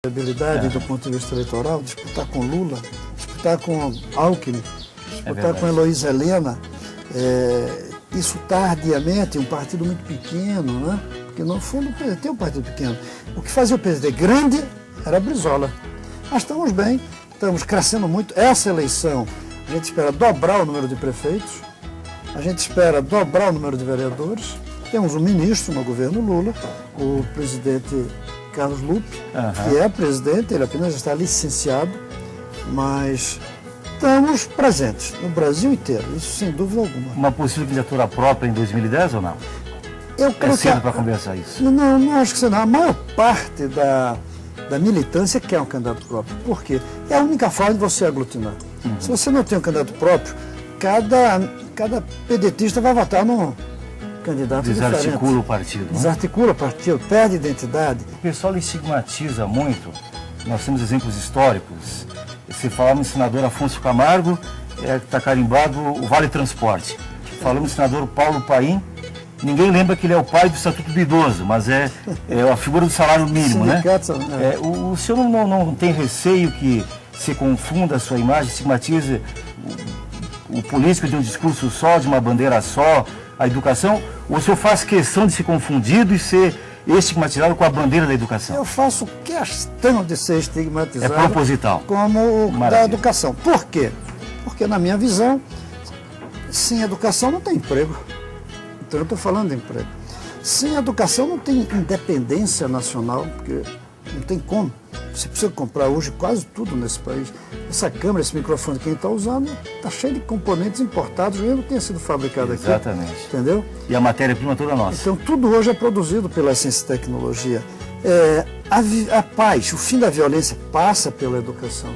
habilidade do ponto de vista eleitoral, disputar com Lula, disputar com Alckmin, disputar com Heloísa Helena, isso tardiamente, um partido muito pequeno, né? Porque no fundo o PDT é um partido pequeno. O que fazia o PDT grande era a Brizola. Mas estamos bem, estamos crescendo muito. Essa eleição, a gente espera dobrar o número de prefeitos, a gente espera dobrar o número de vereadores. Temos um ministro no governo Lula, o presidente Carlos Lupe, que é presidente, ele apenas está licenciado, mas estamos presentes no Brasil inteiro, isso sem dúvida alguma. Uma possível candidatura própria em 2010 ou não? Eu creio cedo para conversar isso? Não acho que não. A maior parte da militância quer um candidato próprio. Por quê? É a única forma de você aglutinar. Se você não tem um candidato próprio, cada pedetista vai votar num candidato diferente. Desarticula o partido. Desarticula o partido, perde identidade. O pessoal estigmatiza muito. Nós temos exemplos históricos. Se falamos em senador Afonso Camargo, está carimbado o Vale Transporte. Falamos em senador Paulo Paim, ninguém lembra que ele é o pai do Estatuto do Idoso, mas é a figura do salário mínimo, né? O senhor não tem receio que se confunda a sua imagem, estigmatize o político de um discurso só, de uma bandeira só, a educação? Ou o senhor faz questão de ser confundido e ser estigmatizado com a bandeira da educação? Eu faço questão de ser estigmatizado. É proposital. Como da educação. Por quê? Porque, na minha visão, sem educação não tem emprego. Então, eu estou falando de emprego. Sem educação não tem independência nacional, porque não tem como. Você precisa comprar hoje quase tudo nesse país. Essa câmera, esse microfone que a gente está usando, está cheio de componentes importados, mesmo que tenha sido fabricado aqui. Exatamente. Entendeu? E a matéria-prima toda nossa. Então, tudo hoje é produzido pela ciência e tecnologia. A paz, o fim da violência passa pela educação.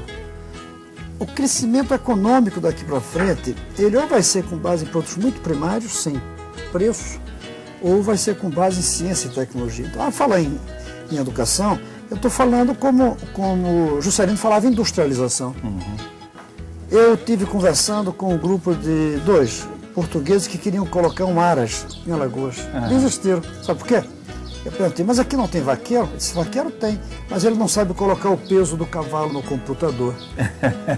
O crescimento econômico daqui para frente, ele ou vai ser com base em produtos muito primários, sem preço, ou vai ser com base em ciência e tecnologia. Então, ao falar em educação, eu estou falando como o Juscelino falava em industrialização. Eu tive conversando com um grupo de 2 portugueses que queriam colocar um Aras em Alagoas. Desistiram. Sabe por quê? Eu perguntei, mas aqui não tem vaqueiro? Ele disse, vaqueiro tem, mas ele não sabe colocar o peso do cavalo no computador.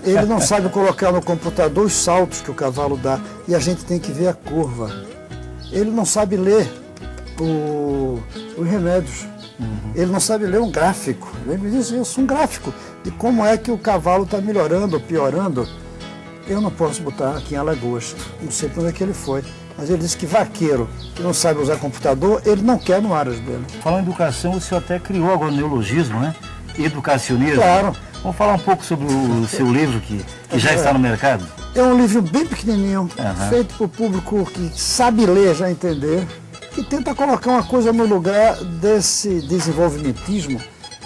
Ele não sabe colocar no computador os saltos que o cavalo dá, e a gente tem que ver a curva. Ele não sabe ler os remédios. Ele não sabe ler um gráfico. Ele me diz isso, um gráfico de como é que o cavalo está melhorando ou piorando. Eu não posso botar aqui em Alagoas, não sei para onde é que ele foi. Mas ele disse que vaqueiro que não sabe usar computador, ele não quer no Aras dele. Falando em educação, o senhor até criou agora o neologismo, né? Educacionismo. Claro. Vamos falar um pouco sobre o seu livro que já está no mercado? É um livro bem pequenininho, feito para o público que sabe ler, já entender, que tenta colocar uma coisa no lugar desse desenvolvimentismo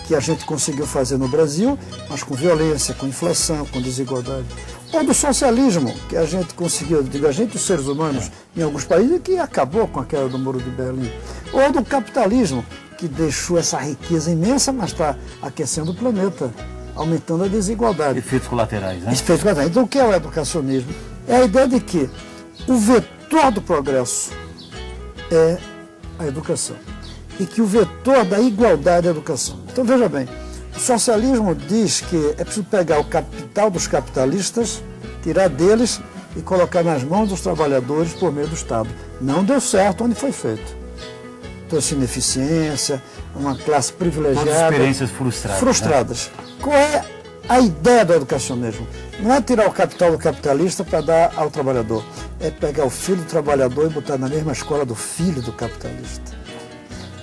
que a gente conseguiu fazer no Brasil, mas com violência, com inflação, com desigualdade. Ou do socialismo, que a gente conseguiu, digo a gente, os seres humanos, em alguns países, que acabou com a queda do Muro de Berlim. Ou do capitalismo, que deixou essa riqueza imensa, mas está aquecendo o planeta, aumentando a desigualdade. Efeitos colaterais, né? Efeitos colaterais. Então, o que é o educacionismo? É a ideia de que o vetor do progresso é a educação. E que o vetor da igualdade é a educação. Então, veja bem, o socialismo diz que é preciso pegar o capital dos capitalistas, tirar deles e colocar nas mãos dos trabalhadores por meio do Estado. Não deu certo onde foi feito. Trouxe ineficiência, uma classe privilegiada. Todas experiências frustradas. Frustradas. Né? Qual é a ideia do educacionismo? Não é tirar o capital do capitalista para dar ao trabalhador. É pegar o filho do trabalhador e botar na mesma escola do filho do capitalista.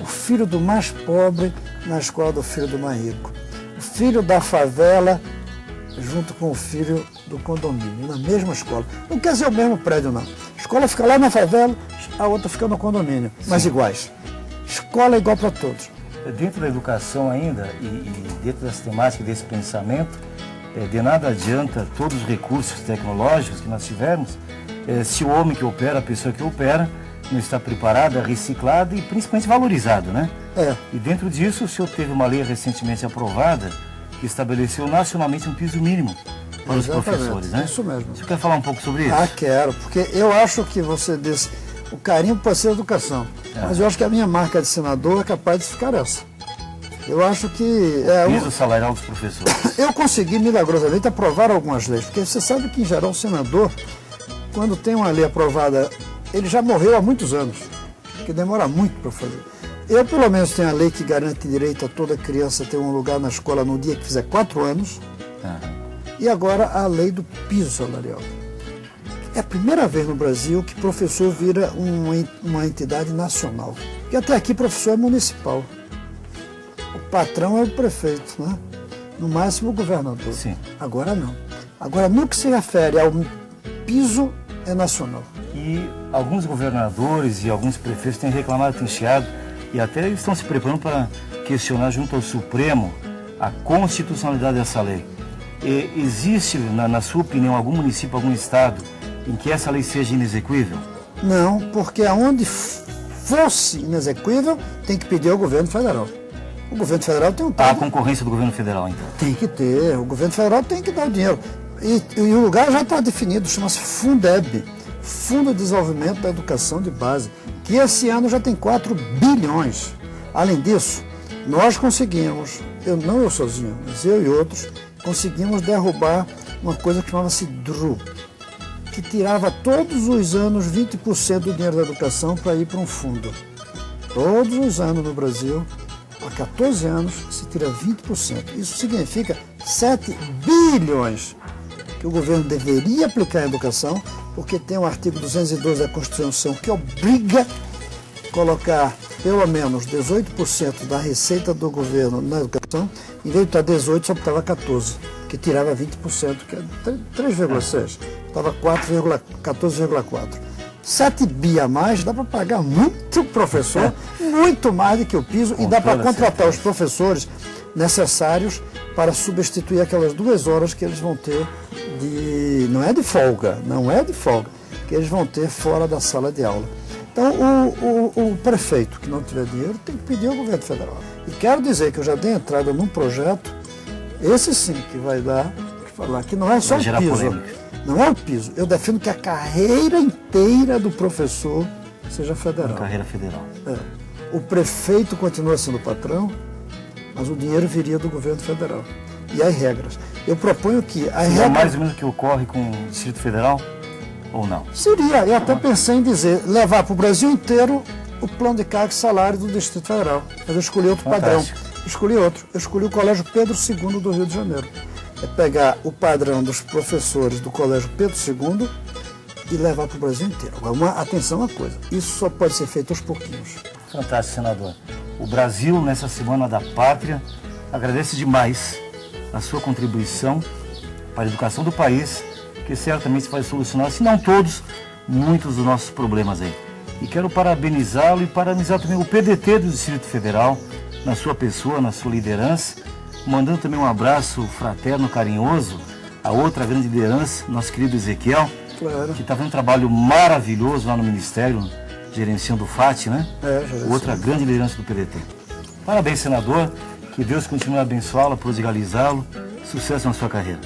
O filho do mais pobre na escola do filho do mais rico. O filho da favela junto com o filho do condomínio, na mesma escola. Não quer dizer o mesmo prédio, não. A escola fica lá na favela, a outra fica no condomínio, mas iguais. Escola é igual para todos. Dentro da educação ainda, e dentro dessa temática, desse pensamento, de nada adianta todos os recursos tecnológicos que nós tivermos, se o homem que opera, a pessoa que opera, não está preparada, reciclada e principalmente valorizada, né? E dentro disso, o senhor teve uma lei recentemente aprovada que estabeleceu nacionalmente um piso mínimo para os professores, né? Isso mesmo. Você quer falar um pouco sobre isso? Quero, porque eu acho que você disse, o carinho pode ser educação, mas eu acho que a minha marca de senador é capaz de ficar essa. Eu acho que... Piso salarial dos professores. Eu consegui milagrosamente aprovar algumas leis, porque você sabe que, em geral, o senador, quando tem uma lei aprovada, ele já morreu há muitos anos, que demora muito para fazer. Eu, pelo menos, tenho a lei que garante direito a toda criança ter um lugar na escola no dia que fizer 4 anos, e agora a lei do piso salarial. É a primeira vez no Brasil que professor vira uma entidade nacional. Porque até aqui professor é municipal. O patrão é o prefeito, né? No máximo o governador. Sim. Agora não. Agora, no que se refere ao piso, é nacional. E alguns governadores e alguns prefeitos têm reclamado, têm chiado, e até estão se preparando para questionar junto ao Supremo a constitucionalidade dessa lei. E existe, na sua opinião, algum município, algum estado, em que essa lei seja inexequível? Não, porque aonde fosse inexequível, tem que pedir ao governo federal. O governo federal tem um Há a concorrência do governo federal, então? Tem que ter. O governo federal tem que dar o dinheiro. E o lugar já está definido, chama-se Fundeb, Fundo de Desenvolvimento da Educação de Base, que esse ano já tem 4 bilhões. Além disso, nós conseguimos, não eu sozinho, mas eu e outros, conseguimos derrubar uma coisa que chamava-se DRU, que tirava todos os anos 20% do dinheiro da educação para ir para um fundo. Todos os anos no Brasil, há 14 anos, se tira 20%. Isso significa 7 bilhões que o governo deveria aplicar em educação, porque tem o artigo 212 da Constituição que obriga a colocar pelo menos 18% da receita do governo na educação, em vez de estar 18%, só estava 14%, que tirava 20%, que é 3,6%, estava 14,4%. 7 bi a mais, dá para pagar muito professor, muito mais do que o piso, e dá para contratar os professores necessários para substituir aquelas 2 horas que eles vão ter não é de folga, que eles vão ter fora da sala de aula. Então, o prefeito que não tiver dinheiro tem que pedir ao governo federal. E quero dizer que eu já dei entrada num projeto, esse sim que vai dar, que falar que não é só o piso. Polêmica. Não é o piso. Eu defendo que a carreira inteira do professor seja federal. Carreira federal. O prefeito continua sendo patrão, mas o dinheiro viria do governo federal. E as regras. Eu proponho que a regra... É mais ou menos o que ocorre com o Distrito Federal, ou não? Seria. Eu até pensei em dizer, levar para o Brasil inteiro o plano de cargo e salário do Distrito Federal. Mas eu escolhi outro padrão. Escolhi outro. Eu escolhi o Colégio Pedro II do Rio de Janeiro. É pegar o padrão dos professores do Colégio Pedro II e levar para o Brasil inteiro. Agora, atenção a uma coisa, isso só pode ser feito aos pouquinhos. Fantástico, senador. O Brasil, nessa Semana da Pátria, agradece demais a sua contribuição para a educação do país, que certamente vai solucionar, se não todos, muitos dos nossos problemas aí. E quero parabenizá-lo e parabenizar também o PDT do Distrito Federal, na sua pessoa, na sua liderança, mandando também um abraço fraterno, carinhoso, a outra grande liderança, nosso querido Ezequiel, que está fazendo um trabalho maravilhoso lá no Ministério, gerenciando o FAT, né? Outra grande liderança do PDT. Parabéns, senador. Que Deus continue a abençoá-lo, prodigalizá-lo. Sucesso na sua carreira.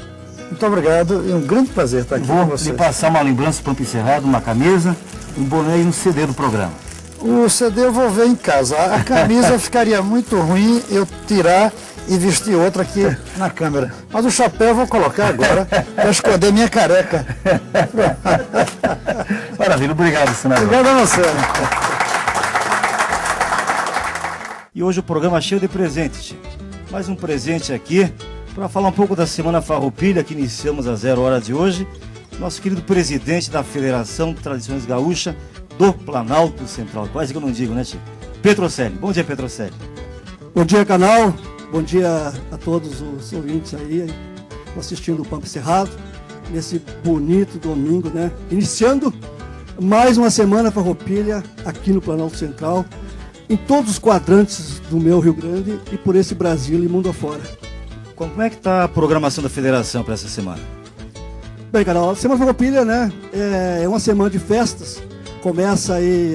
Muito obrigado e um grande prazer estar aqui com você. Vou lhe passar uma lembrança do Pampa Encerrado, uma camisa, um boné e um CD do programa. O CD eu vou ver em casa. A camisa ficaria muito ruim eu tirar e vestir outra aqui na câmera. Mas o chapéu eu vou colocar agora para esconder minha careca. Maravilha, obrigado, senador. Obrigado a você. E hoje o programa é cheio de presentes. Mais um presente aqui para falar um pouco da Semana Farroupilha, que iniciamos às 0 de hoje. Nosso querido presidente da Federação de Tradições Gaúcha do Planalto Central. Quase que eu não digo, né, Chico? Petrocelli. Bom dia, Petrocelli. Bom dia, canal. Bom dia a todos os ouvintes aí, assistindo o Pampa Cerrado, nesse bonito domingo, né? Iniciando mais uma Semana Farroupilha aqui no Planalto Central, em todos os quadrantes do meu Rio Grande e por esse Brasil e mundo afora. Como é que está a programação da federação para essa semana? Bem, canal, a Semana Farroupilha, né? É uma semana de festas. Começa aí